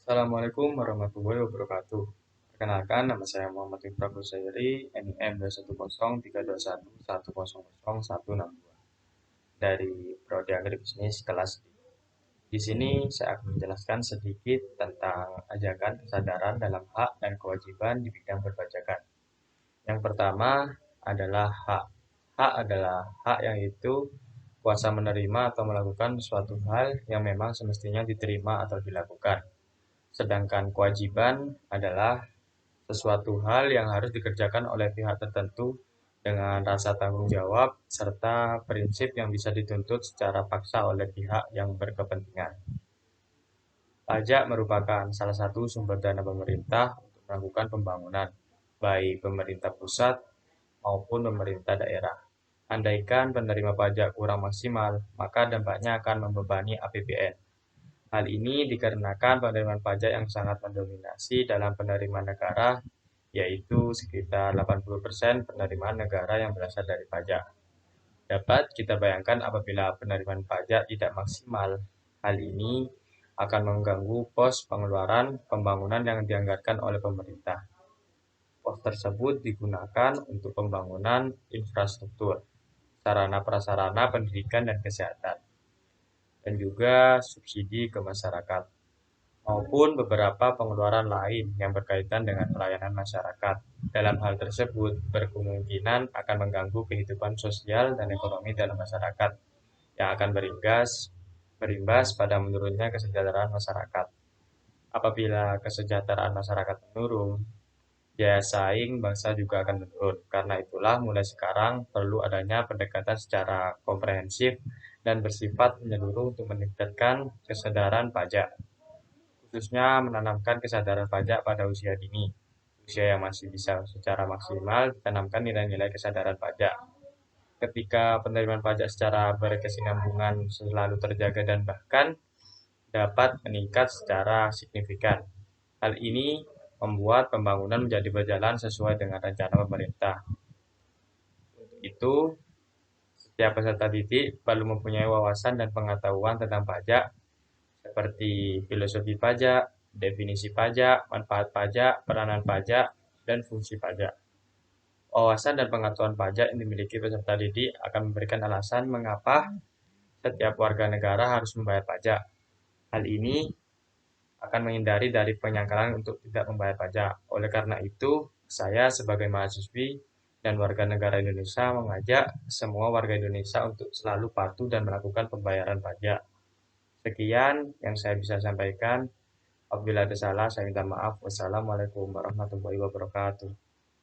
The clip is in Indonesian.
Assalamualaikum warahmatullahi wabarakatuh. Perkenalkan, nama saya Muhammad Iqbal Husairi, NIM 211032100100162 dari Prodi Agribisnis kelas D. Di sini saya akan menjelaskan sedikit tentang ajakan kesadaran dalam hak dan kewajiban di bidang perpajakan. Yang pertama adalah hak. Hak adalah hak yang itu kuasa menerima atau melakukan suatu hal yang memang semestinya diterima atau dilakukan. Sedangkan kewajiban adalah sesuatu hal yang harus dikerjakan oleh pihak tertentu dengan rasa tanggung jawab serta prinsip yang bisa dituntut secara paksa oleh pihak yang berkepentingan. Pajak merupakan salah satu sumber dana pemerintah untuk melakukan pembangunan, baik pemerintah pusat maupun pemerintah daerah. Andaikan penerima pajak kurang maksimal, maka dampaknya akan membebani APBN. Hal ini dikarenakan penerimaan pajak yang sangat mendominasi dalam penerimaan negara, yaitu sekitar 80% penerimaan negara yang berasal dari pajak. Dapat kita bayangkan apabila penerimaan pajak tidak maksimal, hal ini akan mengganggu pos pengeluaran pembangunan yang dianggarkan oleh pemerintah. Pos tersebut digunakan untuk pembangunan infrastruktur, sarana prasarana pendidikan dan kesehatan, dan juga subsidi ke masyarakat, maupun beberapa pengeluaran lain yang berkaitan dengan pelayanan masyarakat. Dalam hal tersebut, berkemungkinan akan mengganggu kehidupan sosial dan ekonomi dalam masyarakat, yang akan berimbas pada menurunnya kesejahteraan masyarakat. Apabila kesejahteraan masyarakat menurun, daya saing bangsa juga akan menurun. Karena itulah mulai sekarang perlu adanya pendekatan secara komprehensif dan bersifat menyeluruh untuk meningkatkan kesadaran pajak, khususnya menanamkan kesadaran pajak pada usia dini, usia yang masih bisa secara maksimal ditanamkan nilai-nilai kesadaran pajak. Ketika penerimaan pajak secara berkesinambungan selalu terjaga dan bahkan dapat meningkat secara signifikan. Hal ini membuat pembangunan menjadi berjalan sesuai dengan rencana pemerintah. Untuk itu, setiap peserta didik perlu mempunyai wawasan dan pengetahuan tentang pajak, seperti filosofi pajak, definisi pajak, manfaat pajak, peranan pajak, dan fungsi pajak. Wawasan dan pengetahuan pajak yang dimiliki peserta didik akan memberikan alasan mengapa setiap warga negara harus membayar pajak. Hal ini akan menghindari dari penyangkalan untuk tidak membayar pajak. Oleh karena itu, saya sebagai mahasiswi dan warga negara Indonesia mengajak semua warga Indonesia untuk selalu patuh dan melakukan pembayaran pajak. Sekian yang saya bisa sampaikan. Apabila ada salah, saya minta maaf. Wassalamualaikum warahmatullahi wabarakatuh.